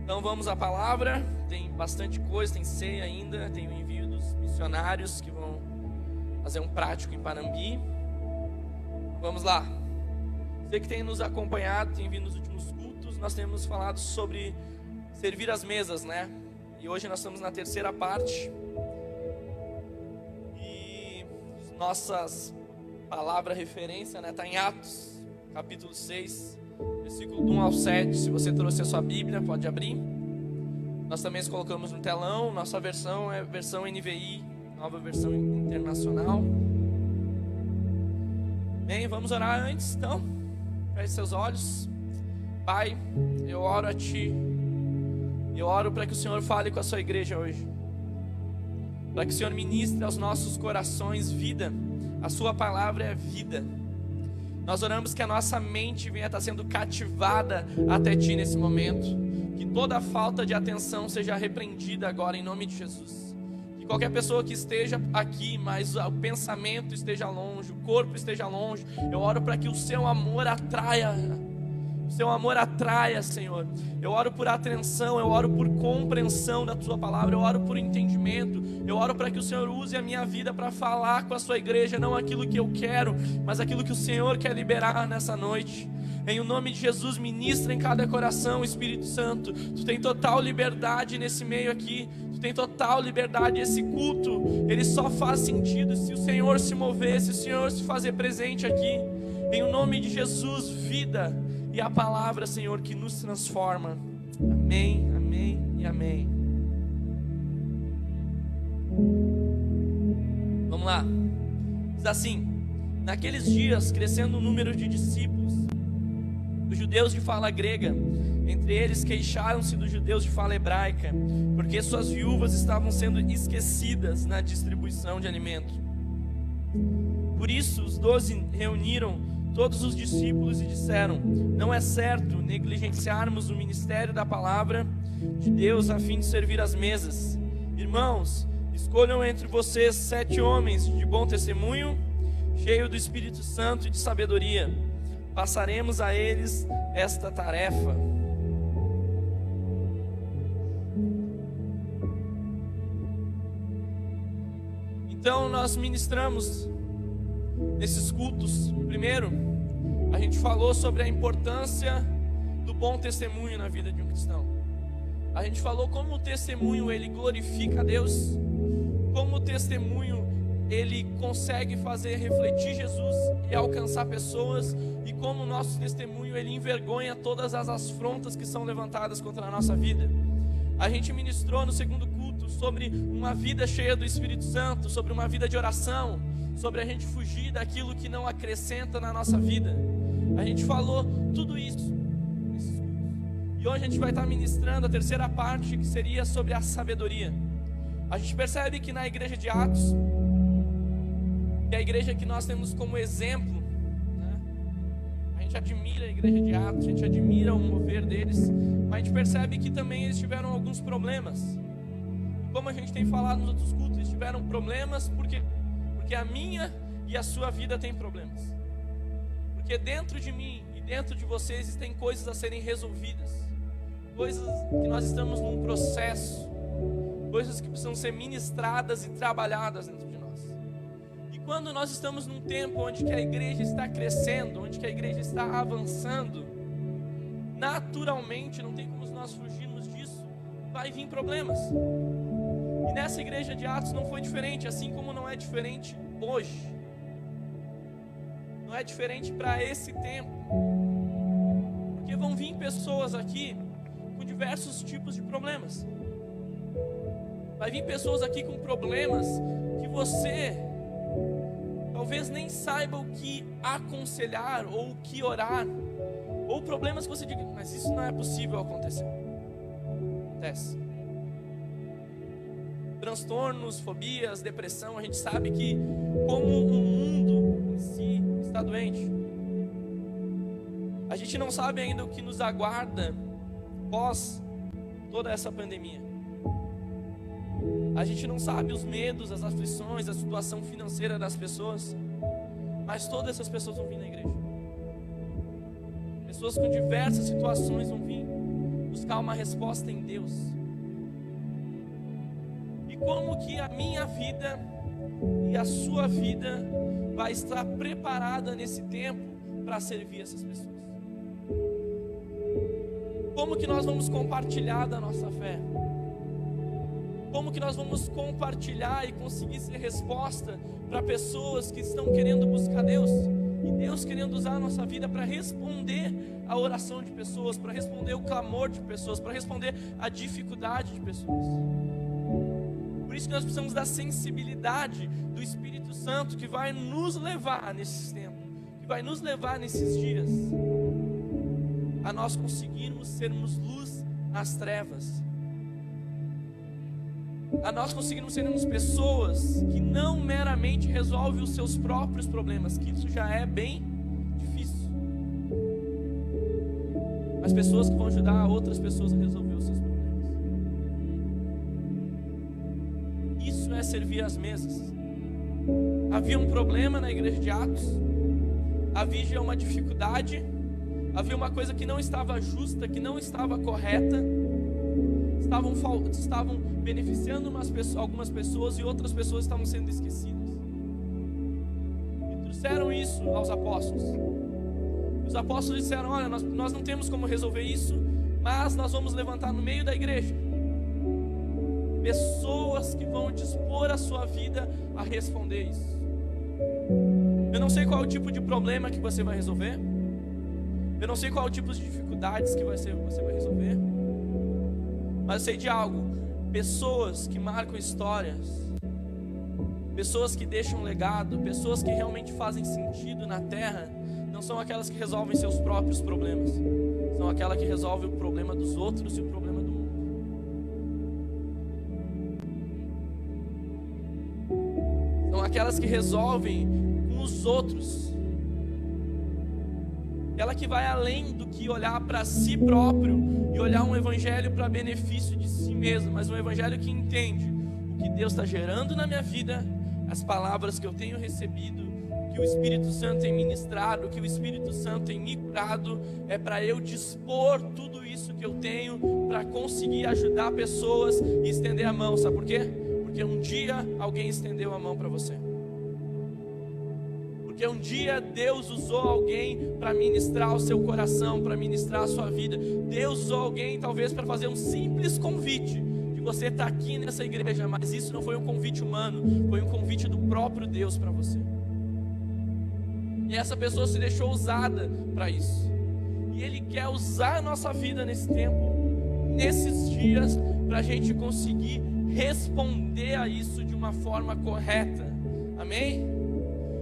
Então vamos à palavra. Tem bastante coisa, tem ceia ainda, tem o envio dos missionários que vão fazer um prático em Panambi. Vamos lá. Você que tem nos acompanhado, tem vindo nos últimos cultos, nós temos falado sobre servir as mesas, né? E hoje nós estamos na terceira parte. E nossas palavra referência, né, está em Atos, capítulo 6, versículo 1 ao 7. Se você trouxe a sua Bíblia, pode abrir. Nós também colocamos no telão. Nossa versão é a versão NVI, nova versão internacional. Bem, vamos orar antes, então. Feche seus olhos. Pai, eu oro a Ti. Eu oro para que o Senhor fale com a sua igreja hoje. Para que o Senhor ministre aos nossos corações vida. A sua palavra é vida. Nós oramos que a nossa mente venha estar sendo cativada até Ti nesse momento. Que toda falta de atenção seja repreendida agora em nome de Jesus. Que qualquer pessoa que esteja aqui, mas o pensamento esteja longe, o corpo esteja longe, eu oro para que o Seu amor atraia. O Seu amor atraia, Senhor. Eu oro por atenção, eu oro por compreensão da Tua palavra, eu oro por entendimento, eu oro para que o Senhor use a minha vida para falar com a Sua igreja, não aquilo que eu quero, mas aquilo que o Senhor quer liberar nessa noite. Em o nome de Jesus, ministra em cada coração, Espírito Santo. Tu tem total liberdade nesse meio aqui, Tu tem total liberdade. Esse culto, ele só faz sentido se o Senhor se mover, se o Senhor se fazer presente aqui. Em o nome de Jesus, vida e a palavra, Senhor, que nos transforma. Amém, amém e amém. Vamos lá. Diz assim: naqueles dias, crescendo o número de discípulos, os judeus de fala grega, entre eles queixaram-se dos judeus de fala hebraica, porque suas viúvas estavam sendo esquecidas na distribuição de alimento. Por isso os 12 reuniram todos os discípulos e disseram: não é certo negligenciarmos o ministério da palavra de Deus a fim de servir as mesas. Irmãos, escolham entre vocês 7 homens de bom testemunho, cheios do Espírito Santo e de sabedoria. Passaremos a eles esta tarefa. Então nós ministramos nesses cultos. Primeiro, a gente falou sobre a importância do bom testemunho na vida de um cristão. A gente falou como o testemunho ele glorifica a Deus, como o testemunho ele consegue fazer refletir Jesus e alcançar pessoas, e como o nosso testemunho ele envergonha todas as afrontas que são levantadas contra a nossa vida. A gente ministrou no segundo culto sobre uma vida cheia do Espírito Santo, sobre uma vida de oração, sobre a gente fugir daquilo que não acrescenta na nossa vida. A gente falou tudo isso. E hoje a gente vai estar ministrando a terceira parte, que seria sobre a sabedoria. A gente percebe que na igreja de Atos, que é a igreja que nós temos como exemplo, né? A gente admira a igreja de Atos, a gente admira o mover deles, mas a gente percebe que também eles tiveram alguns problemas. E como a gente tem falado nos outros cultos, eles tiveram problemas porque a minha e a sua vida tem problemas. Porque dentro de mim e dentro de você existem coisas a serem resolvidas, coisas que nós estamos num processo, coisas que precisam ser ministradas e trabalhadas dentro de nós. E quando nós estamos num tempo onde que a igreja está crescendo, onde que a igreja está avançando, naturalmente, não tem como nós fugirmos disso, vai vir problemas. E nessa igreja de Atos não foi diferente, assim como não é diferente hoje. Não é diferente para esse tempo. Porque vão vir pessoas aqui com diversos tipos de problemas. Vai vir pessoas aqui com problemas que você talvez nem saiba o que aconselhar ou o que orar. Ou problemas que você diga, mas isso não é possível acontecer. Acontece. Transtornos, fobias, depressão, a gente sabe que como o mundo em si está doente. A gente não sabe ainda o que nos aguarda pós toda essa pandemia. A gente não sabe os medos, as aflições, a situação financeira das pessoas, mas todas essas pessoas vão vir na igreja. Pessoas com diversas situações vão vir. O buscar uma resposta em Deus. E como que a minha vida e a sua vida vai estar preparada nesse tempo para servir essas pessoas? Como que nós vamos compartilhar da nossa fé? Como que nós vamos compartilhar e conseguir ser resposta para pessoas que estão querendo buscar Deus? E Deus querendo usar a nossa vida para responder a oração de pessoas, para responder o clamor de pessoas, para responder a dificuldade de pessoas. Por isso que nós precisamos da sensibilidade do Espírito Santo que vai nos levar nesses tempos, que vai nos levar nesses dias, a nós conseguirmos sermos luz nas trevas, a nós conseguirmos sermos pessoas que não meramente resolvem os seus próprios problemas, que isso já é bem difícil, mas pessoas que vão ajudar outras pessoas a resolver os seus problemas. Isso é servir às mesas. Havia um problema na igreja de Atos, havia uma dificuldade, havia uma coisa que não estava justa, que não estava correta, estavam beneficiando algumas pessoas e outras pessoas estavam sendo esquecidas. E trouxeram isso aos apóstolos. Os apóstolos disseram: olha, nós não temos como resolver isso, mas nós vamos levantar no meio da igreja pessoas que vão dispor a sua vida a responder isso. Eu não sei qual é o tipo de problema que você vai resolver, eu não sei qual é o tipo de dificuldades que você vai resolver, mas eu sei de algo: pessoas que marcam histórias, pessoas que deixam um legado, pessoas que realmente fazem sentido na terra, não são aquelas que resolvem seus próprios problemas, são aquelas que resolvem o problema dos outros e o problema do mundo. São aquelas que resolvem com os outros, aquela que vai além do que olhar para si próprio e olhar um evangelho para benefício de si mesmo, mas um evangelho que entende o que Deus está gerando na minha vida, as palavras que eu tenho recebido, o que o Espírito Santo tem ministrado, o que o Espírito Santo tem me curado, é para eu dispor tudo isso que eu tenho para conseguir ajudar pessoas e estender a mão. Sabe por quê? Porque um dia alguém estendeu a mão para você. Porque um dia Deus usou alguém para ministrar o seu coração, para ministrar a sua vida. Deus usou alguém talvez para fazer um simples convite, de você estar aqui nessa igreja, mas isso não foi um convite humano, foi um convite do próprio Deus para você. E essa pessoa se deixou usada para isso. E Ele quer usar a nossa vida nesse tempo, nesses dias, para a gente conseguir responder a isso de uma forma correta. Amém?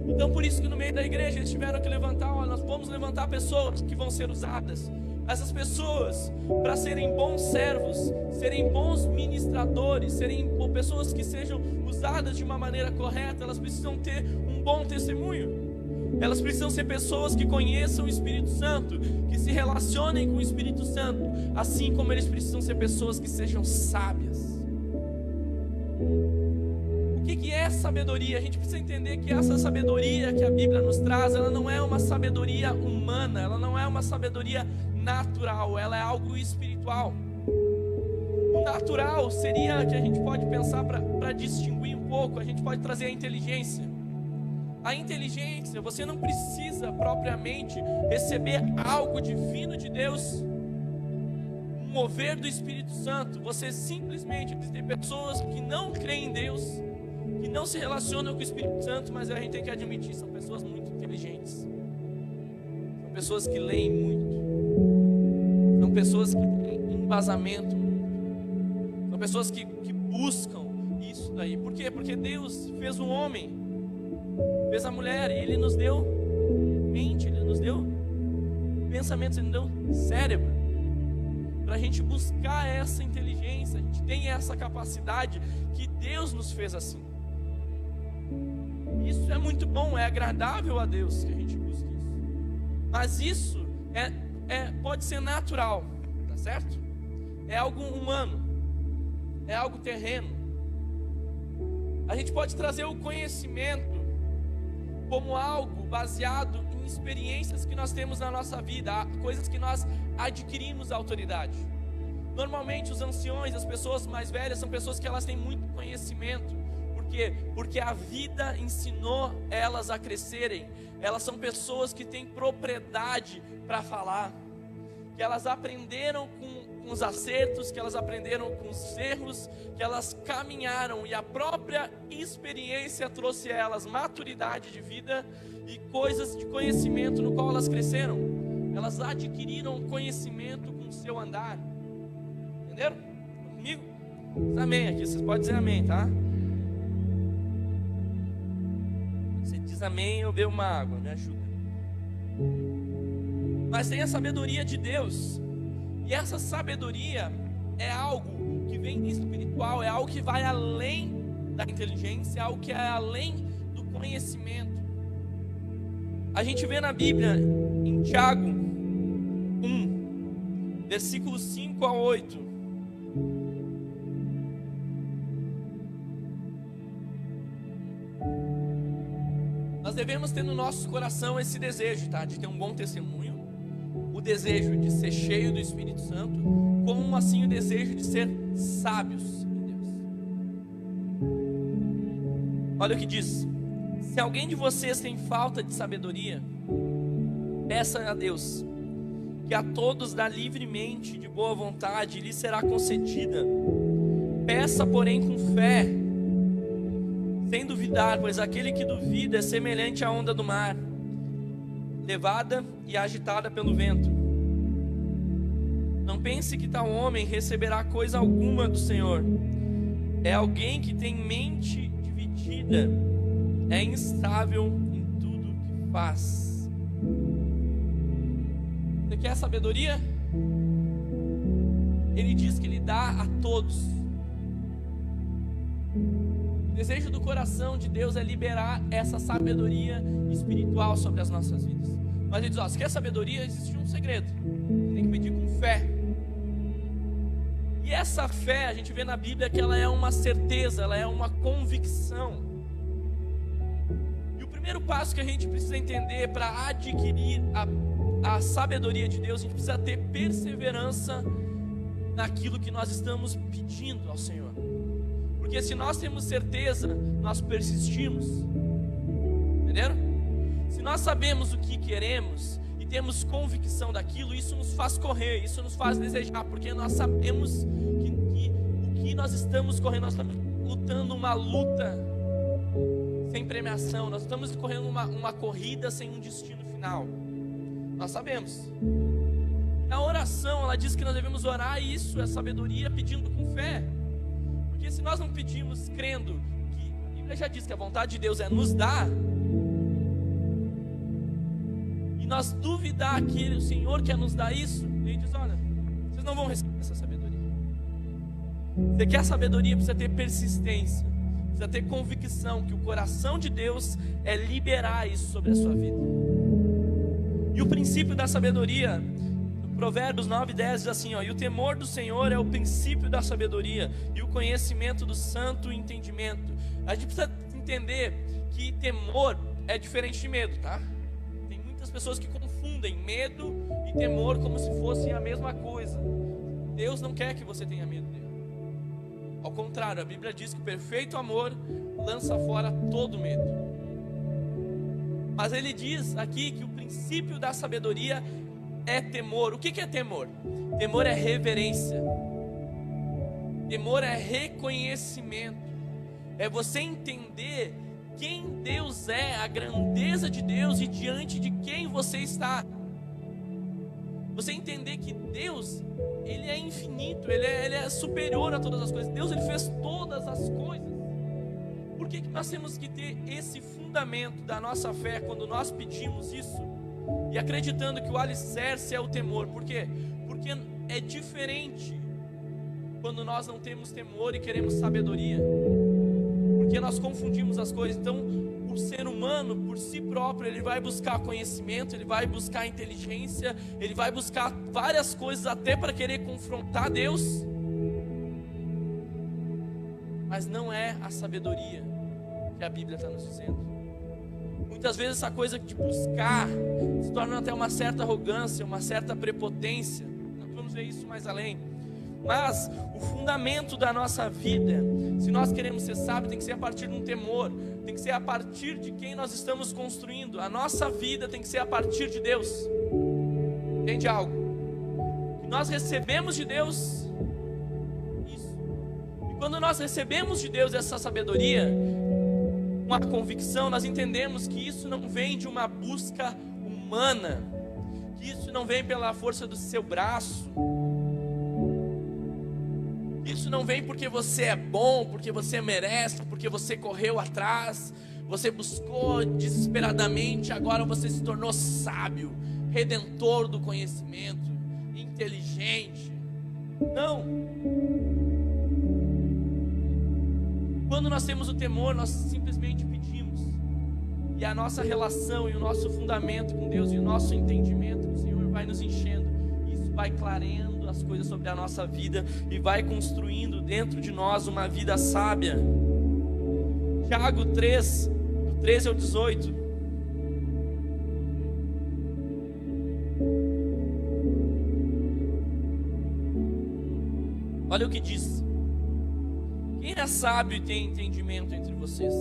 Então por isso que no meio da igreja eles tiveram que levantar, nós vamos levantar pessoas que vão ser usadas. Essas pessoas, para serem bons servos, serem bons ministradores, serem pessoas que sejam usadas de uma maneira correta, elas precisam ter um bom testemunho. Elas precisam ser pessoas que conheçam o Espírito Santo, que se relacionem com o Espírito Santo, assim como eles precisam ser pessoas que sejam sábias. O que é sabedoria? A gente precisa entender que essa sabedoria que a Bíblia nos traz, ela não é uma sabedoria humana, ela não é uma sabedoria natural, ela é algo espiritual. O natural seria que a gente pode pensar para distinguir um pouco, a gente pode trazer a inteligência. A inteligência, você não precisa propriamente receber algo divino de Deus, um mover do Espírito Santo. Você simplesmente tem pessoas que não creem em Deus, que não se relacionam com o Espírito Santo, mas a gente tem que admitir, são pessoas muito inteligentes, são pessoas que leem muito, são pessoas que têm embasamento, são pessoas que buscam isso daí. Por quê? Porque Deus fez um homem, fez a mulher, e Ele nos deu mente, Ele nos deu pensamentos, Ele nos deu cérebro, para a gente buscar essa inteligência. A gente tem essa capacidade que Deus nos fez assim. Isso é muito bom, é agradável a Deus que a gente busque isso. Mas isso pode ser natural, tá certo? É algo humano, é algo terreno. A gente pode trazer o conhecimento como algo baseado em experiências que nós temos na nossa vida, coisas que nós adquirimos autoridade. Normalmente os anciões, as pessoas mais velhas, são pessoas que elas têm muito conhecimento. Por quê? Porque a vida ensinou elas a crescerem. Elas são pessoas que têm propriedade para falar, que elas aprenderam com os acertos, que elas aprenderam com os erros, que elas caminharam, e a própria experiência trouxe a elas maturidade de vida e coisas de conhecimento no qual elas cresceram. Elas adquiriram conhecimento com o seu andar. Entenderam? Estão comigo? Diz amém aqui, vocês podem dizer amém, tá? Você diz amém, eu bebo uma água, me ajuda. Mas tem a sabedoria de Deus, e essa sabedoria é algo que vem do espiritual, é algo que vai além da inteligência, é algo que é além do conhecimento. A gente vê na Bíblia, em Tiago 1, versículos 5 a 8. Nós devemos ter no nosso coração esse desejo, tá? De ter um bom testemunho, o desejo de ser cheio do Espírito Santo, como assim o desejo de ser sábios em Deus. Olha o que diz: se alguém de vocês tem falta de sabedoria, peça a Deus, que a todos dá livremente, de boa vontade, e lhe será concedida. Peça, porém, com fé, sem duvidar, pois aquele que duvida é semelhante à onda do mar, levada e agitada pelo vento. Não pense que tal homem receberá coisa alguma do Senhor. É alguém que tem mente dividida, é instável em tudo que faz. Você quer sabedoria? Ele diz que Ele dá a todos. O desejo do coração de Deus é liberar essa sabedoria espiritual sobre as nossas vidas. Mas Ele diz, ó, se quer sabedoria, existe um segredo. Você tem que pedir com fé. E essa fé, a gente vê na Bíblia que ela é uma certeza, ela é uma convicção. E o primeiro passo que a gente precisa entender para adquirir a sabedoria de Deus, a gente precisa ter perseverança naquilo que nós estamos pedindo ao Senhor. Porque se nós temos certeza, nós persistimos. Entenderam? Se nós sabemos o que queremos e temos convicção daquilo, isso nos faz correr, isso nos faz desejar, porque nós sabemos que o que nós estamos correndo, nós estamos lutando uma luta sem premiação, nós estamos correndo uma corrida sem um destino final. Nós sabemos. A oração, ela diz que nós devemos orar isso, é sabedoria, pedindo com fé. Porque se nós não pedimos crendo que a Bíblia já diz que a vontade de Deus é nos dar, e nós duvidar que o Senhor quer nos dar isso, Ele diz, olha, vocês não vão receber essa sabedoria. Você quer sabedoria, precisa ter persistência, precisa ter convicção que o coração de Deus é liberar isso sobre a sua vida. E o princípio da sabedoria, Provérbios 9:10 diz assim, ó, e o temor do Senhor é o princípio da sabedoria, e o conhecimento do santo entendimento. A gente precisa entender que temor é diferente de medo, tá? Tem muitas pessoas que confundem medo e temor como se fossem a mesma coisa. Deus não quer que você tenha medo dele. Ao contrário, a Bíblia diz que o perfeito amor lança fora todo medo. Mas ele diz aqui que o princípio da sabedoria é temor. O que é temor? Temor é reverência. Temor é reconhecimento. É você entender quem Deus é, a grandeza de Deus e diante de quem você está. Você entender que Deus, Ele é infinito, Ele é superior a todas as coisas. Deus, Ele fez todas as coisas. Por que nós temos que ter esse fundamento da nossa fé quando nós pedimos isso? E acreditando que o alicerce é o temor. Por quê? Porque é diferente quando nós não temos temor e queremos sabedoria. Porque nós confundimos as coisas. Então, o ser humano, por si próprio, ele vai buscar conhecimento, ele vai buscar inteligência, ele vai buscar várias coisas até para querer confrontar Deus. Mas não é a sabedoria que a Bíblia está nos dizendo. Muitas vezes essa coisa de buscar se torna até uma certa arrogância, uma certa prepotência. Nós vamos ver isso mais além. Mas o fundamento da nossa vida, se nós queremos ser sábios, tem que ser a partir de um temor, tem que ser a partir de quem nós estamos construindo. A nossa vida tem que ser a partir de Deus. Entende algo? Que nós recebemos de Deus isso. E quando nós recebemos de Deus essa sabedoria, uma convicção, nós entendemos que isso não vem de uma busca humana, que isso não vem pela força do seu braço, isso não vem porque você é bom, porque você merece, porque você correu atrás, você buscou desesperadamente, agora você se tornou sábio, redentor do conhecimento, inteligente. Não. Quando nós temos o temor, nós simplesmente pedimos, e a nossa relação e o nosso fundamento com Deus e o nosso entendimento com o Senhor vai nos enchendo. Isso vai clareando as coisas sobre a nossa vida e vai construindo dentro de nós uma vida sábia. Tiago 3, do 13 ao 18. Olha o que diz. Quem é sábio e tem entendimento entre vocês?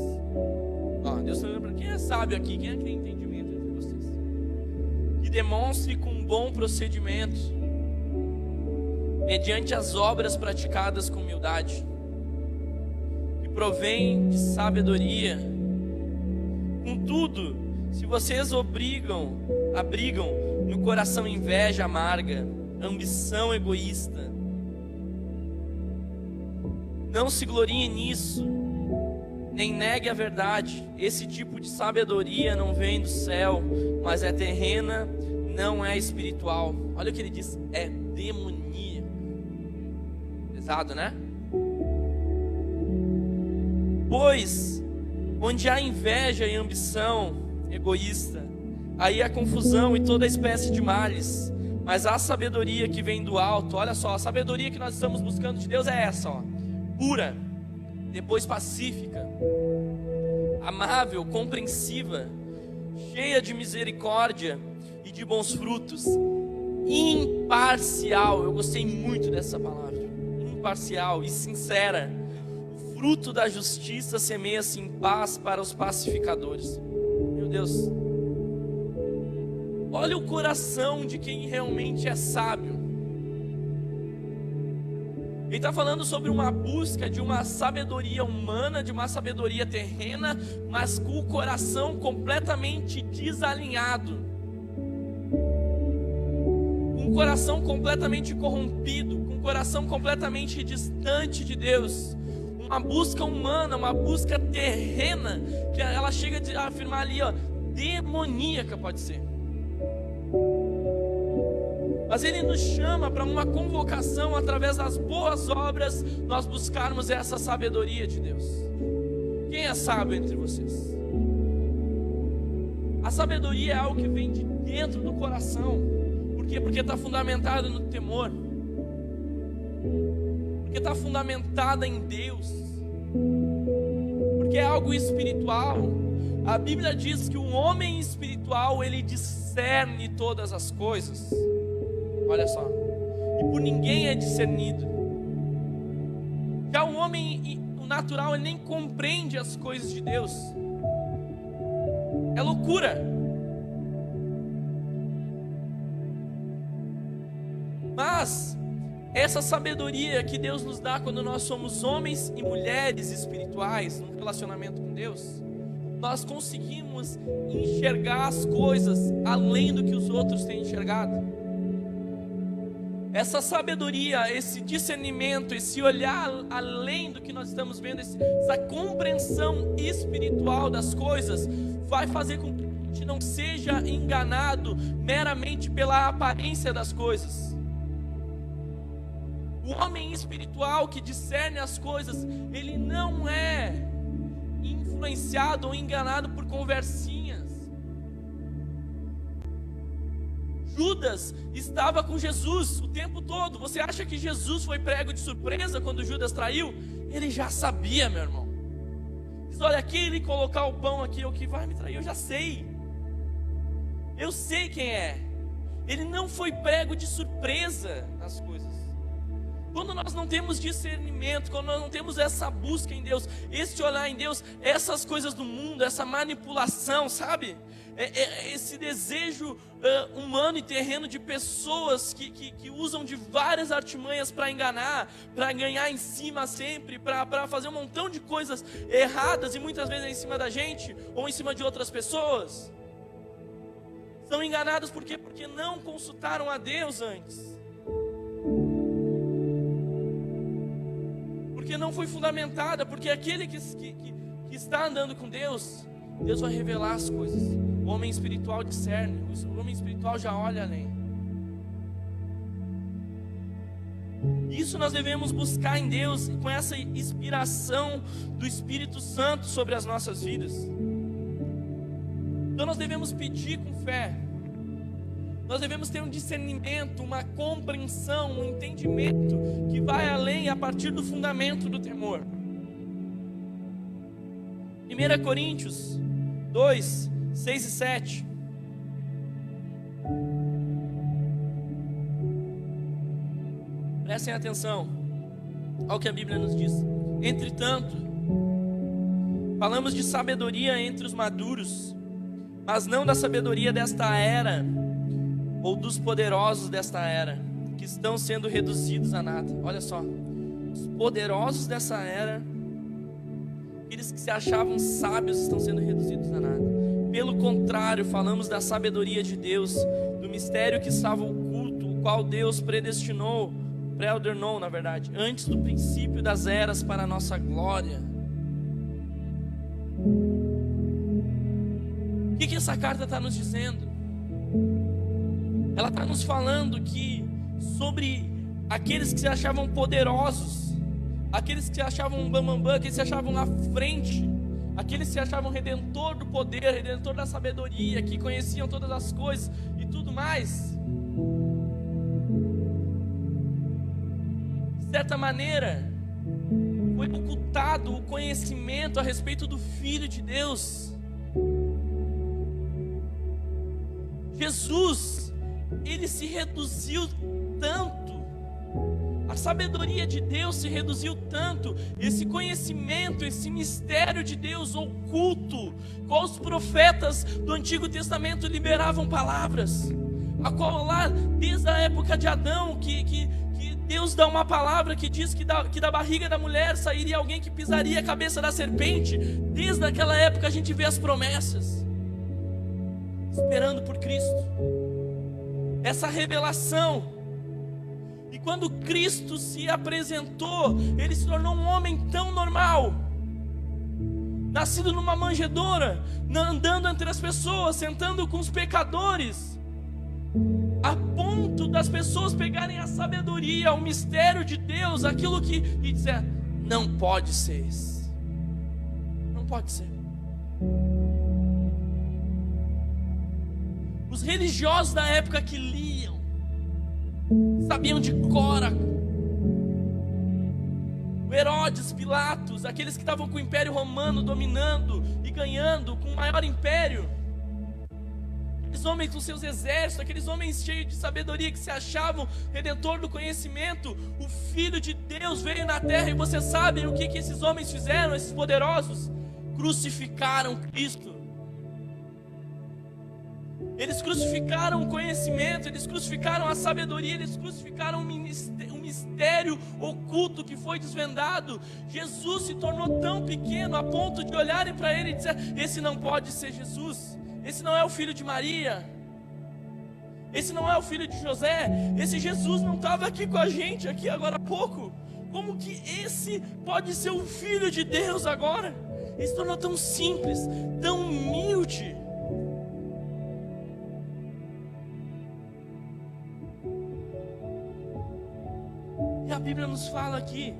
Deus está lembrando, quem é sábio aqui? Quem é que tem entendimento entre vocês? Que demonstre com bom procedimento, mediante as obras praticadas com humildade, que provém de sabedoria. Contudo, se vocês abrigam no coração inveja amarga, ambição egoísta, não se glorie nisso, nem negue a verdade. Esse tipo de sabedoria não vem do céu, mas é terrena, não é espiritual. Olha o que ele diz, é demoníaca. Pesado, né? Pois onde há inveja e ambição egoísta, aí há confusão e toda espécie de males. Mas a sabedoria que vem do alto, olha só, a sabedoria que nós estamos buscando de Deus é essa, ó, pura, depois pacífica, amável, compreensiva, cheia de misericórdia e de bons frutos, imparcial. Eu gostei muito dessa palavra, imparcial e sincera. O fruto da justiça semeia-se em paz para os pacificadores. Meu Deus, olha o coração de quem realmente é sábio. Ele está falando sobre uma busca de uma sabedoria humana, de uma sabedoria terrena, mas com o coração completamente desalinhado, com o coração completamente corrompido, com o coração completamente distante de Deus. Uma busca humana, uma busca terrena, que ela chega a afirmar ali, ó, demoníaca pode ser. Mas Ele nos chama para uma convocação, através das boas obras, nós buscarmos essa sabedoria de Deus. Quem é sábio entre vocês? A sabedoria é algo que vem de dentro do coração. Por quê? Porque está fundamentado no temor. Porque está fundamentada em Deus. Porque é algo espiritual. A Bíblia diz que o homem espiritual, ele discerne todas as coisas. Olha só, e por ninguém é discernido. Já o homem, o natural, ele nem compreende as coisas de Deus. É loucura. Mas essa sabedoria que Deus nos dá quando nós somos homens e mulheres espirituais, num relacionamento com Deus, nós conseguimos enxergar as coisas além do que os outros têm enxergado. Essa sabedoria, esse discernimento, esse olhar além do que nós estamos vendo, essa compreensão espiritual das coisas, vai fazer com que a gente não seja enganado meramente pela aparência das coisas. O homem espiritual que discerne as coisas, ele não é influenciado ou enganado por conversinhas. Judas estava com Jesus o tempo todo. Você acha que Jesus foi pego de surpresa quando Judas traiu? Ele já sabia, meu irmão. Diz, olha, aquele colocar o pão aqui, o que vai me trair, eu já sei. Eu sei quem é. Ele não foi pego de surpresa nas coisas. quando nós não temos discernimento, quando nós não temos essa busca em Deus, esse olhar em Deus, essas coisas do mundo, essa manipulação, sabe? Esse desejo humano e terreno de pessoas que usam de várias artimanhas para enganar, para ganhar em cima sempre, para fazer um montão de coisas erradas e muitas vezes em cima da gente ou em cima de outras pessoas. São enganados por quê? Porque não consultaram a Deus antes. Porque não foi fundamentada, porque aquele que está andando com Deus, Deus vai revelar as coisas. O homem espiritual discerne, o homem espiritual já olha além. Isso nós devemos buscar em Deus, com essa inspiração do Espírito Santo sobre as nossas vidas. Então nós devemos pedir com fé. Nós devemos ter um discernimento, uma compreensão, um entendimento que vai além a partir do fundamento do temor. 1 Coríntios 2, 6 e 7. Prestem atenção ao que a Bíblia nos diz. Entretanto, falamos de sabedoria entre os maduros, mas não da sabedoria desta era, ou dos poderosos desta era, que estão sendo reduzidos a nada. Olha só, os poderosos dessa era, aqueles que se achavam sábios, estão sendo reduzidos a nada. Pelo contrário, falamos da sabedoria de Deus, do mistério que estava oculto, o qual Deus preordenou, na verdade, antes do princípio das eras para a nossa glória. O que essa carta está nos dizendo? Ela está nos falando que sobre aqueles que se achavam poderosos, aqueles que se achavam bambambam, aqueles que se achavam na frente, aqueles que se achavam redentor do poder, redentor da sabedoria, que conheciam todas as coisas e tudo mais, de certa maneira foi ocultado o conhecimento a respeito do Filho de Deus. Jesus, ele se reduziu tanto, a sabedoria de Deus se reduziu tanto, esse conhecimento, esse mistério de Deus oculto, qual os profetas do Antigo Testamento liberavam palavras, a qual lá, desde a época de Adão, que Deus dá uma palavra que diz que da barriga da mulher sairia alguém que pisaria a cabeça da serpente. Desde aquela época a gente vê as promessas, esperando por Cristo, essa revelação. E quando Cristo se apresentou, ele se tornou um homem tão normal, nascido numa manjedoura, andando entre as pessoas, sentando com os pecadores, a ponto das pessoas pegarem a sabedoria, o mistério de Deus, aquilo que, e dizer, não pode ser esse, não pode ser. Os religiosos da época que liam, sabiam de cor, o Herodes, Pilatos, aqueles que estavam com o Império Romano dominando e ganhando com o maior império, aqueles homens com seus exércitos, aqueles homens cheios de sabedoria que se achavam redentor do conhecimento, o Filho de Deus veio na terra. E vocês sabem o que esses homens fizeram, esses poderosos? Crucificaram Cristo. Eles crucificaram o conhecimento, eles crucificaram a sabedoria, eles crucificaram o mistério oculto que foi desvendado. Jesus se tornou tão pequeno a ponto de olharem para ele e dizer, esse não pode ser Jesus, esse não é o filho de Maria, esse não é o filho de José, esse Jesus não estava aqui com a gente aqui agora há pouco. Como que esse pode ser o Filho de Deus agora? Ele se tornou tão simples, tão humilde. E a Bíblia nos fala aqui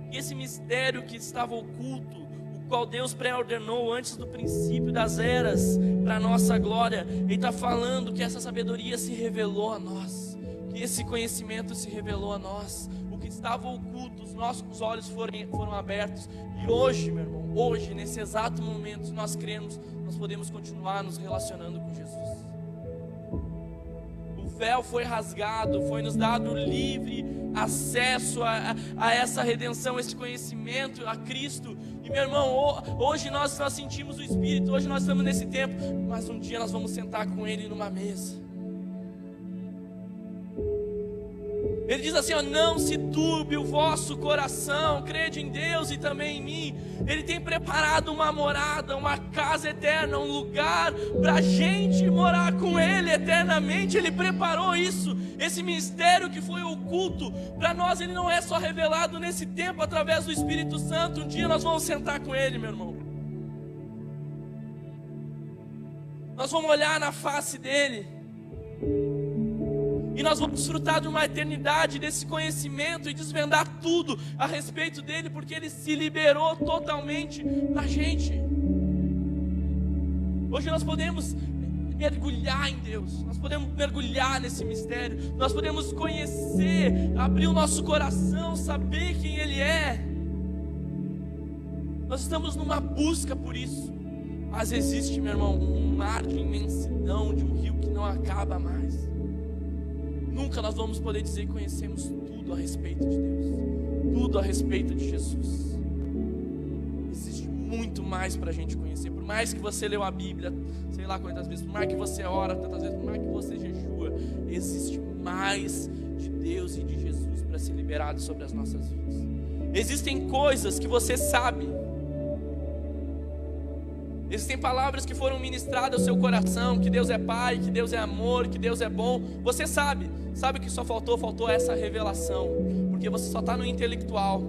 que esse mistério que estava oculto, o qual Deus pré-ordenou antes do princípio das eras, para a nossa glória, Ele está falando que essa sabedoria se revelou a nós, que esse conhecimento se revelou a nós, o que estava oculto, os nossos olhos foram abertos. E hoje, meu irmão, hoje, nesse exato momento, se nós cremos, nós podemos continuar nos relacionando com Jesus. O véu foi rasgado, foi nos dado livre acesso a essa redenção, esse conhecimento a Cristo. E meu irmão, hoje nós sentimos o Espírito, hoje nós estamos nesse tempo, mas um dia nós vamos sentar com Ele numa mesa. Ele diz assim, ó, não se turbe o vosso coração, crede em Deus e também em mim. Ele tem preparado uma morada, uma casa eterna, um lugar para a gente morar com Ele eternamente. Ele preparou isso, esse mistério que foi oculto para nós. Ele não é só revelado nesse tempo através do Espírito Santo. Um dia nós vamos sentar com Ele, meu irmão. Nós vamos olhar na face dEle. E nós vamos desfrutar de uma eternidade desse conhecimento e desvendar tudo a respeito dele, porque ele se liberou totalmente para a gente. Hoje nós podemos mergulhar em Deus, nós podemos mergulhar nesse mistério, nós podemos conhecer, abrir o nosso coração, saber quem Ele é. Nós estamos numa busca por isso, mas existe, meu irmão, um mar de imensidão, de um rio que não acaba mais. Nunca nós vamos poder dizer que conhecemos tudo a respeito de Deus, tudo a respeito de Jesus. Existe muito mais para a gente conhecer. Por mais que você leu a Bíblia, sei lá quantas vezes, por mais que você ora tantas vezes, por mais que você jejua, existe mais de Deus e de Jesus para ser liberado sobre as nossas vidas. Existem coisas que você sabe. Existem palavras que foram ministradas ao seu coração, que Deus é Pai, que Deus é amor, que Deus é bom. Você sabe que só faltou essa revelação, porque você só está no intelectual.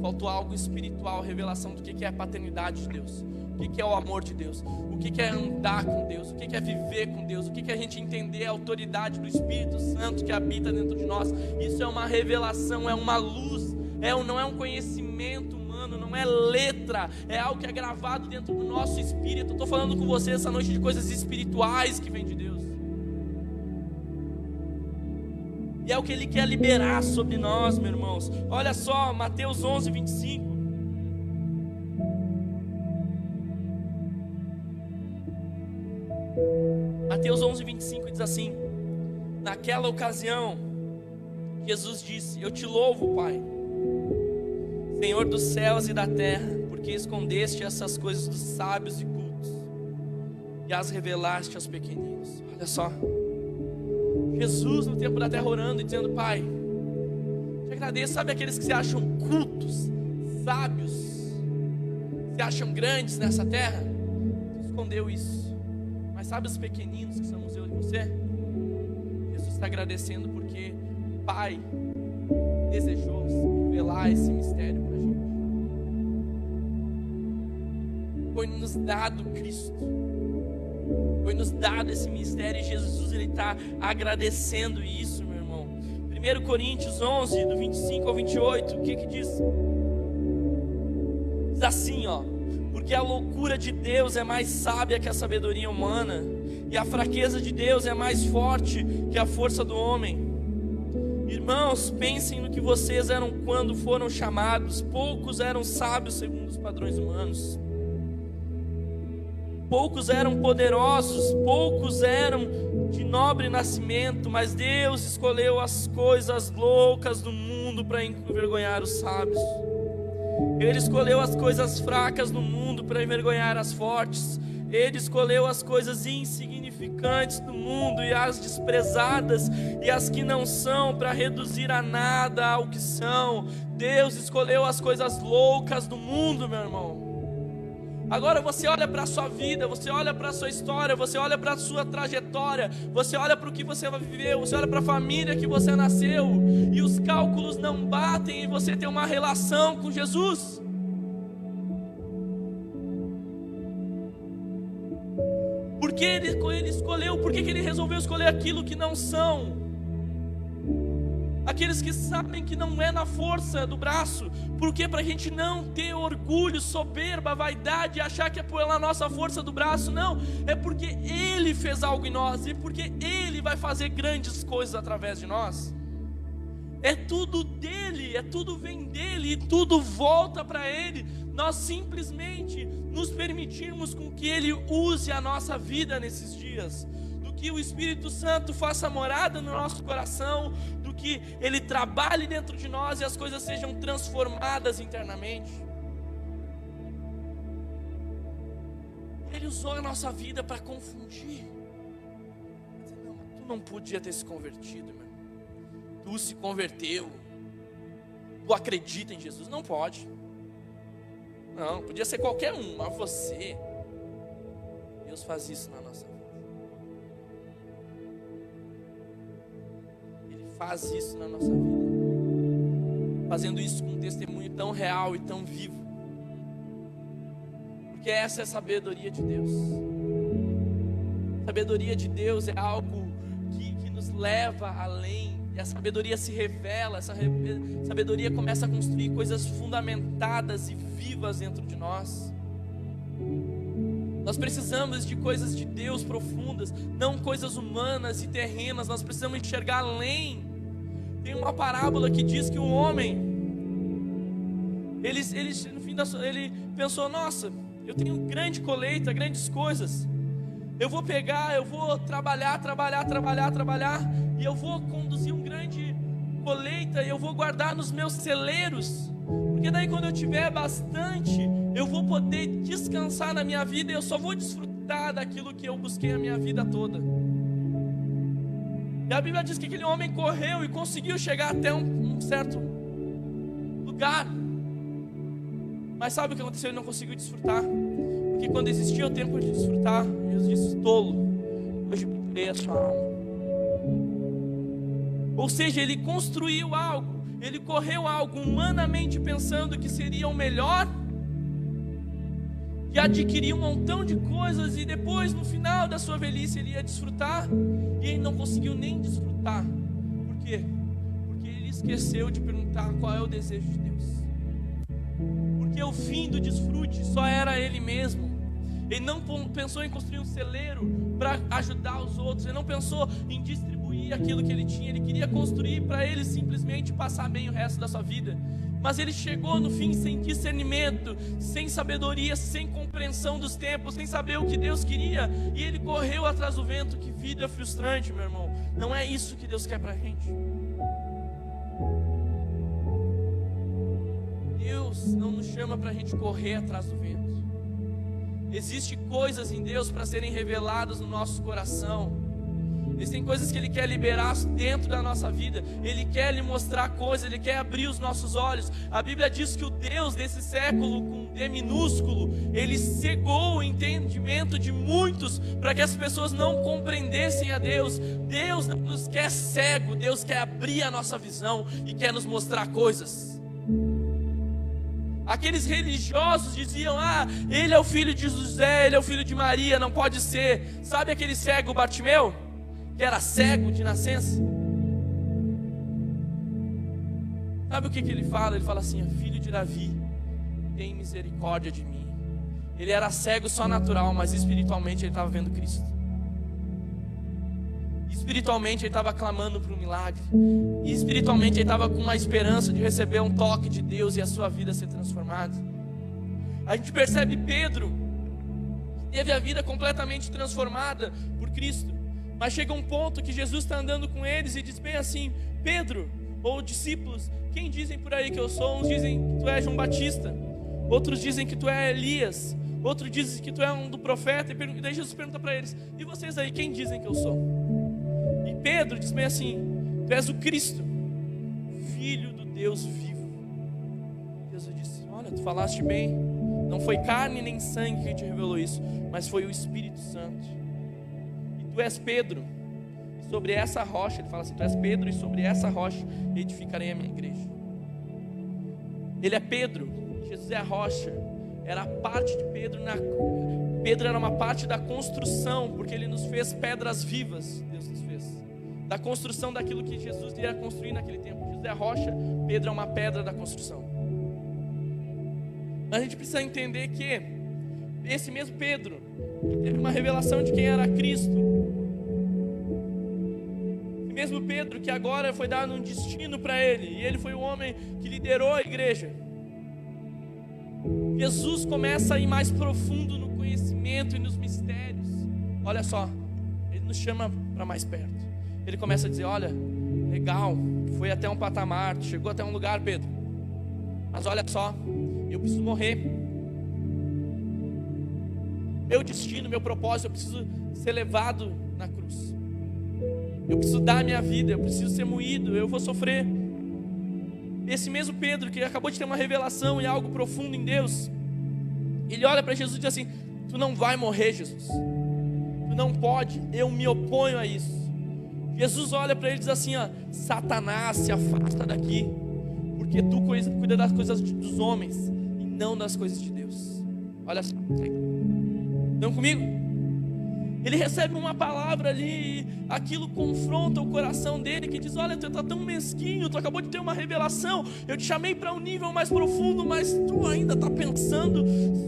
Faltou algo espiritual, revelação do que é a paternidade de Deus, o que é o amor de Deus, o que é andar com Deus, o que é viver com Deus, o que é a gente entender a autoridade do Espírito Santo que habita dentro de nós. Isso é uma revelação, é uma luz, não é um conhecimento humano, não é letra, é algo que é gravado dentro do nosso espírito. Eu estou falando com você essa noite de coisas espirituais que vêm de Deus. E é o que Ele quer liberar sobre nós, meus irmãos. Olha só, Mateus 11, 25. Mateus 11, 25 diz assim: naquela ocasião, Jesus disse: eu te louvo, Pai, Senhor dos céus e da terra, porque escondeste essas coisas dos sábios e cultos e as revelaste aos pequeninos. Olha só, Jesus no tempo da terra orando e dizendo: Pai, te agradeço. Sabe aqueles que se acham cultos, sábios, se acham grandes nessa terra? Você escondeu isso. Mas sabe os pequeninos que somos eu e você? Jesus está agradecendo porque o Pai desejou revelar esse mistério para a gente. Foi nos dado Cristo, foi nos dado esse mistério, e Jesus ele está agradecendo isso, meu irmão. 1 Coríntios 11, do 25 ao 28, o que diz? Diz assim, ó: porque a loucura de Deus é mais sábia que a sabedoria humana, e a fraqueza de Deus é mais forte que a força do homem. Irmãos, pensem no que vocês eram quando foram chamados. Poucos eram sábios segundo os padrões humanos, poucos eram poderosos, poucos eram de nobre nascimento, mas Deus escolheu as coisas loucas do mundo para envergonhar os sábios. Ele escolheu as coisas fracas do mundo para envergonhar as fortes. Ele escolheu as coisas insignificantes do mundo e as desprezadas e as que não são, para reduzir a nada ao que são. Deus escolheu as coisas loucas do mundo, meu irmão. Agora você olha para a sua vida, você olha para a sua história, você olha para a sua trajetória, você olha para o que você vai viver, você olha para a família que você nasceu, e os cálculos não batem, e você tem uma relação com Jesus. Porque ele escolheu, por que ele resolveu escolher aquilo que não são? Aqueles que sabem que não é na força do braço. Por quê? Para a gente não ter orgulho, soberba, vaidade, achar que é pela nossa força do braço. Não, é porque Ele fez algo em nós, e porque Ele vai fazer grandes coisas através de nós. É tudo dele, tudo vem dele, e tudo volta para Ele. Nós simplesmente nos permitirmos com que Ele use a nossa vida nesses dias, do que o Espírito Santo faça morada no nosso coração, do que Ele trabalhe dentro de nós e as coisas sejam transformadas internamente. Ele usou a nossa vida para confundir. Não, tu não podia ter se convertido, meu irmão. Tu se converteu. Tu acredita em Jesus? Não pode. Não, podia ser qualquer um, mas você. Deus faz isso na nossa vida. Ele faz isso na nossa vida. Fazendo isso com um testemunho tão real e tão vivo. Porque essa é a sabedoria de Deus. A sabedoria de Deus é algo que nos leva além. E a sabedoria se revela. Essa sabedoria começa a construir coisas fundamentadas e vivas dentro de nós. Nós precisamos de coisas de Deus profundas, não coisas humanas e terrenas. Nós precisamos enxergar além. Tem uma parábola que diz que um homem, ele no fim ele pensou: nossa, eu tenho grande colheita, grandes coisas. Eu vou pegar, eu vou trabalhar, e eu vou conduzir um grande colheita, e eu vou guardar nos meus celeiros, porque daí quando eu tiver bastante, eu vou poder descansar na minha vida, e eu só vou desfrutar daquilo que eu busquei a minha vida toda. E a Bíblia diz que aquele homem correu e conseguiu chegar até um certo lugar. Mas sabe o que aconteceu? Ele não conseguiu desfrutar. Porque quando existia o tempo de desfrutar, Jesus disse: tolo, hoje procurei a sua alma. Ou seja, ele construiu algo, ele correu algo humanamente pensando que seria o melhor, e adquiriu um montão de coisas, e depois no final da sua velhice ele ia desfrutar, e ele não conseguiu nem desfrutar. Por quê? Porque ele esqueceu de perguntar qual é o desejo de Deus. Porque o fim do desfrute só era ele mesmo. Ele não pensou em construir um celeiro para ajudar os outros. Ele não pensou em distribuir aquilo que ele tinha. Ele queria construir para ele simplesmente passar bem o resto da sua vida. Mas ele chegou no fim sem discernimento, sem sabedoria, sem compreensão dos tempos, sem saber o que Deus queria. E ele correu atrás do vento. Que vida frustrante, meu irmão. Não é isso que Deus quer para a gente. Deus não nos chama para a gente correr atrás do vento. Existem coisas em Deus para serem reveladas no nosso coração. Existem coisas que Ele quer liberar dentro da nossa vida. Ele quer lhe mostrar coisas, Ele quer abrir os nossos olhos. A Bíblia diz que o Deus desse século, com D minúsculo, Ele cegou o entendimento de muitos, para que as pessoas não compreendessem a Deus. Deus não nos quer cego, Deus quer abrir a nossa visão e quer nos mostrar coisas. Aqueles religiosos diziam: ele é o filho de José, ele é o filho de Maria, não pode ser. Sabe aquele cego Bartimeu, que era cego de nascença? Sabe o que ele fala? Ele fala assim: filho de Davi, tem misericórdia de mim. Ele era cego só natural, mas espiritualmente ele estava vendo Cristo. Espiritualmente ele estava clamando por um milagre. E espiritualmente ele estava com uma esperança de receber um toque de Deus e a sua vida ser transformada. A gente percebe Pedro, que teve a vida completamente transformada por Cristo. Mas chega um ponto que Jesus está andando com eles e diz bem assim: Pedro, ou discípulos, quem dizem por aí que eu sou? Uns dizem que tu és João Batista, outros dizem que tu és Elias, outros dizem que tu és um do profeta. E daí Jesus pergunta para eles: e vocês aí, quem dizem que eu sou? E Pedro diz bem assim: tu és o Cristo, Filho do Deus vivo. Jesus disse: olha, tu falaste bem. Não foi carne nem sangue que te revelou isso, mas foi o Espírito Santo. E tu és Pedro, e sobre essa rocha, ele fala assim: tu és Pedro, e sobre essa rocha edificarei a minha igreja. Ele é Pedro, Jesus é a rocha. Era a parte de Pedro. Pedro era uma parte da construção, porque ele nos fez pedras vivas. Deus nos fez da construção daquilo que Jesus iria construir naquele tempo. Jesus é a rocha, Pedro é uma pedra da construção. Mas a gente precisa entender que esse mesmo Pedro, que teve uma revelação de quem era Cristo, esse mesmo Pedro que agora foi dado um destino para ele, e ele foi o homem que liderou a igreja. Jesus começa a ir mais profundo no conhecimento e nos mistérios. Olha só, ele nos chama para mais perto. Ele começa a dizer: olha, legal, foi até um patamar, tu chegou até um lugar, Pedro. Mas olha só, eu preciso morrer. Meu destino, meu propósito, eu preciso ser levado na cruz. Eu preciso dar a minha vida, eu preciso ser moído, eu vou sofrer. Esse mesmo Pedro, que acabou de ter uma revelação e algo profundo em Deus, ele olha para Jesus e diz assim: tu não vai morrer, Jesus. Tu não pode, eu me oponho a isso. Jesus olha para ele e diz assim: ó, Satanás, se afasta daqui, porque tu cuida das coisas dos homens e não das coisas de Deus. Olha só, estão comigo? Ele recebe uma palavra ali, aquilo confronta o coração dele, que diz: olha, tu está tão mesquinho, tu acabou de ter uma revelação, eu te chamei para um nível mais profundo, mas tu ainda está pensando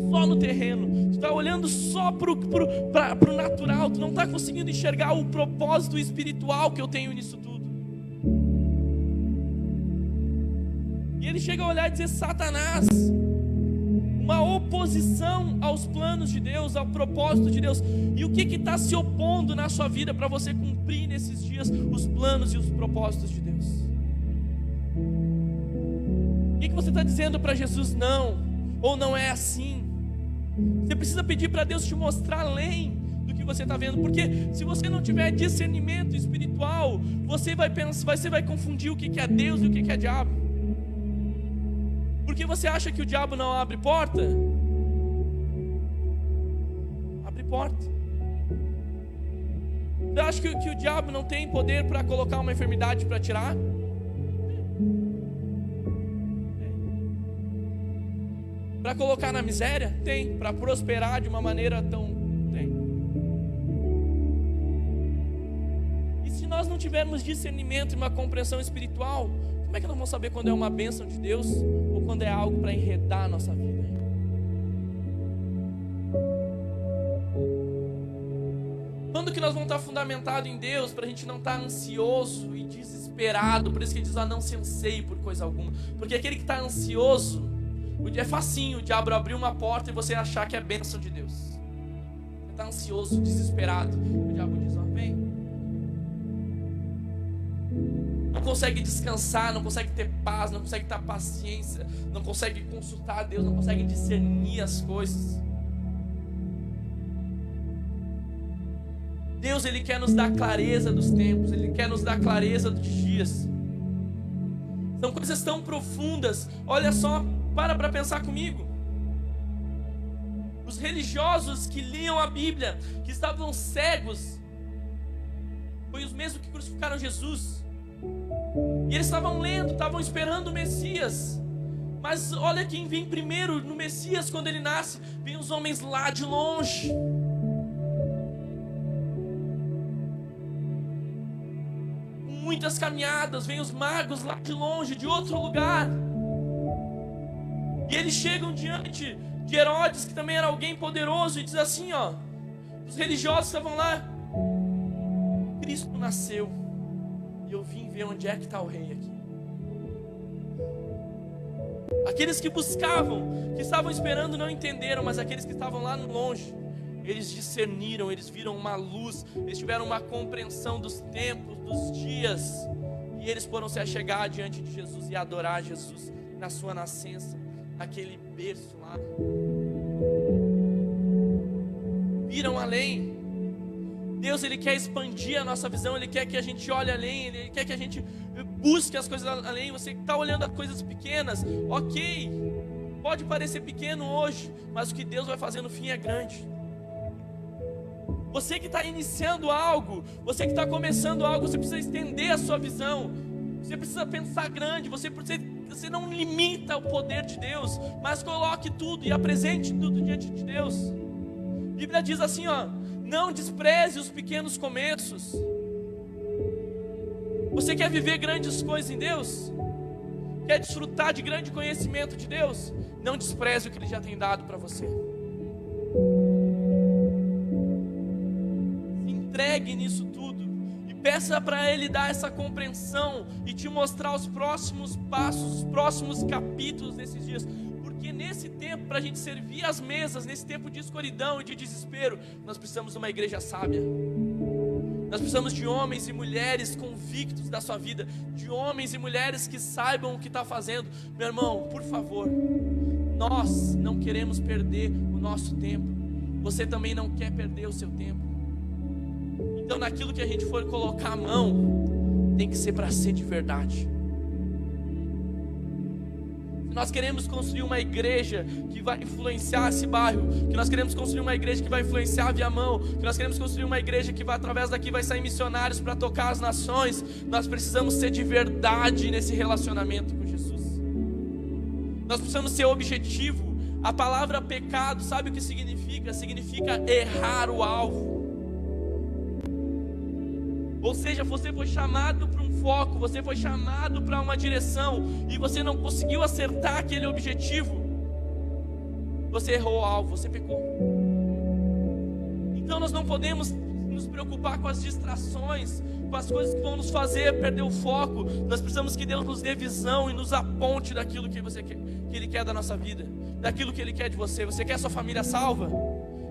só no terreno, tu está olhando só para o natural, tu não está conseguindo enxergar o propósito espiritual que eu tenho nisso tudo. E ele chega a olhar e dizer: Satanás, uma oposição aos planos de Deus, ao propósito de Deus. E o que está se opondo na sua vida para você cumprir nesses dias os planos e os propósitos de Deus? O que você está dizendo para Jesus não? Ou não é assim? Você precisa pedir para Deus te mostrar além do que você está vendo, porque se você não tiver discernimento espiritual, você vai confundir o que é Deus e o que é diabo. Porque você acha que o diabo não abre porta? Abre porta. Você acha que o diabo não tem poder para colocar uma enfermidade para tirar? Para colocar na miséria? Tem. Para prosperar de uma maneira tem. E se nós não tivermos discernimento e uma compreensão espiritual, como é que nós vamos saber quando é uma bênção de Deus ou quando é algo para enredar a nossa vida? Quando que nós vamos estar fundamentados em Deus para a gente não estar ansioso e desesperado? Por isso que ele diz: não se anseie por coisa alguma. Porque aquele que está ansioso, é facinho o diabo abrir uma porta e você achar que é bênção de Deus. Você está ansioso, desesperado, o diabo diz: vem. Não consegue descansar, não consegue ter paz, não consegue ter paciência, não consegue consultar a Deus, não consegue discernir as coisas. Deus, Ele quer nos dar clareza dos tempos, Ele quer nos dar clareza dos dias. São coisas tão profundas. Olha só, para pensar comigo. Os religiosos que liam a Bíblia, que estavam cegos, foi os mesmos que crucificaram Jesus. E eles estavam lendo, estavam esperando o Messias. Mas olha quem vem primeiro no Messias quando ele nasce. Vem os homens lá de longe. Com muitas caminhadas, vem os magos lá de longe, de outro lugar. E eles chegam diante de Herodes, que também era alguém poderoso, e diz assim, ó: os religiosos estavam lá: Cristo nasceu. E eu vim ver onde é que está o rei aqui. Aqueles que buscavam, que estavam esperando, não entenderam, mas aqueles que estavam lá no longe, eles discerniram, eles viram uma luz, eles tiveram uma compreensão dos tempos, dos dias, e eles foram se achegar diante de Jesus e adorar Jesus na sua nascença, naquele berço lá. Viram além. Deus, Ele quer expandir a nossa visão, Ele quer que a gente olhe além, Ele quer que a gente busque as coisas além. Você está olhando as coisas pequenas, ok, pode parecer pequeno hoje, mas o que Deus vai fazer no fim é grande. Você que está iniciando algo, você que está começando algo, você precisa estender a sua visão, você precisa pensar grande, você não limita o poder de Deus, mas coloque tudo e apresente tudo diante de Deus. A Bíblia diz assim, ó: não despreze os pequenos começos. Você quer viver grandes coisas em Deus? Quer desfrutar de grande conhecimento de Deus? Não despreze o que Ele já tem dado para você. Se entregue nisso tudo e peça para Ele dar essa compreensão e te mostrar os próximos passos, os próximos capítulos desses dias. Porque nesse tempo, para a gente servir as mesas, nesse tempo de escuridão e de desespero, nós precisamos de uma igreja sábia. Nós precisamos de homens e mulheres convictos da sua vida, de homens e mulheres que saibam o que está fazendo. Meu irmão, por favor, nós não queremos perder o nosso tempo. Você também não quer perder o seu tempo. Então, naquilo que a gente for colocar a mão, tem que ser para ser de verdade. Se nós queremos construir uma igreja que vai influenciar esse bairro, que nós queremos construir uma igreja que vai influenciar a Viamão, que nós queremos construir uma igreja que vai, através daqui, vai sair missionários para tocar as nações, nós precisamos ser de verdade nesse relacionamento com Jesus. Nós precisamos ser objetivo. A palavra pecado, sabe o que significa? Significa errar o alvo. Ou seja, você foi chamado para um foco, você foi chamado para uma direção, e você não conseguiu acertar aquele objetivo. Você errou o alvo, você pecou. Então nós não podemos nos preocupar com as distrações, com as coisas que vão nos fazer perder o foco. Nós precisamos que Deus nos dê visão e nos aponte daquilo que você quer, que Ele quer da nossa vida, daquilo que Ele quer de você. Você quer a sua família salva?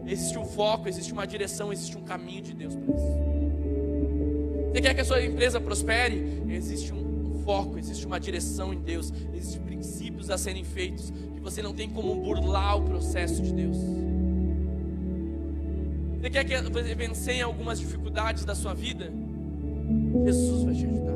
Existe um foco, existe uma direção, existe um caminho de Deus para isso. Você quer que a sua empresa prospere? Existe um foco, existe uma direção em Deus, existem princípios a serem feitos, que você não tem como burlar o processo de Deus. Você quer que você vença em algumas dificuldades da sua vida? Jesus vai te ajudar.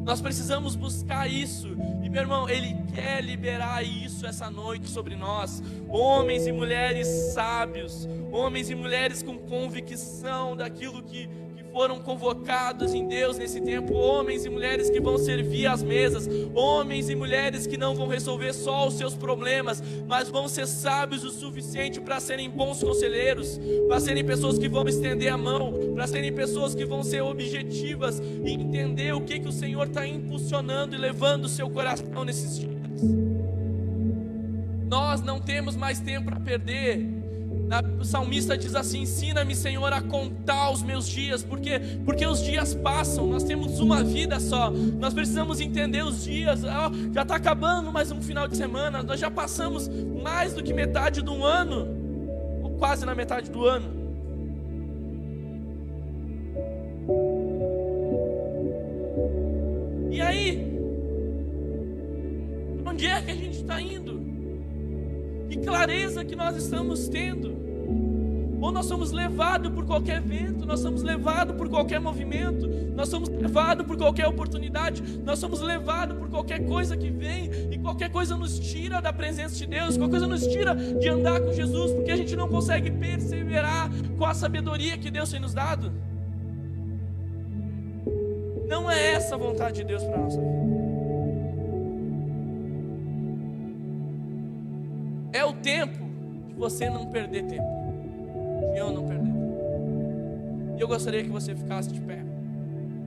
Nós precisamos buscar isso. E meu irmão, Ele quer liberar isso essa noite sobre nós. Homens e mulheres sábios, homens e mulheres com convicção daquilo que foram convocados em Deus nesse tempo. Homens e mulheres que vão servir às mesas. Homens e mulheres que não vão resolver só os seus problemas, mas vão ser sábios o suficiente para serem bons conselheiros, para serem pessoas que vão estender a mão, para serem pessoas que vão ser objetivas e entender o que o Senhor está impulsionando e levando o seu coração nesses dias. Nós não temos mais tempo para perder. O salmista diz assim: ensina-me, Senhor, a contar os meus dias, porque os dias passam, nós temos uma vida só, nós precisamos entender os dias. Já está acabando mais um final de semana, nós já passamos mais do que metade do ano, ou quase na metade do ano. E aí, onde é que a gente está indo? Que clareza que nós estamos tendo? Ou nós somos levados por qualquer vento, nós somos levados por qualquer movimento, nós somos levados por qualquer oportunidade, nós somos levados por qualquer coisa que vem, e qualquer coisa nos tira da presença de Deus, qualquer coisa nos tira de andar com Jesus, porque a gente não consegue perseverar com a sabedoria que Deus tem nos dado. Não é essa a vontade de Deus para a nossa vida. É o tempo de você não perder tempo, de eu não perder tempo. E eu gostaria que você ficasse de pé.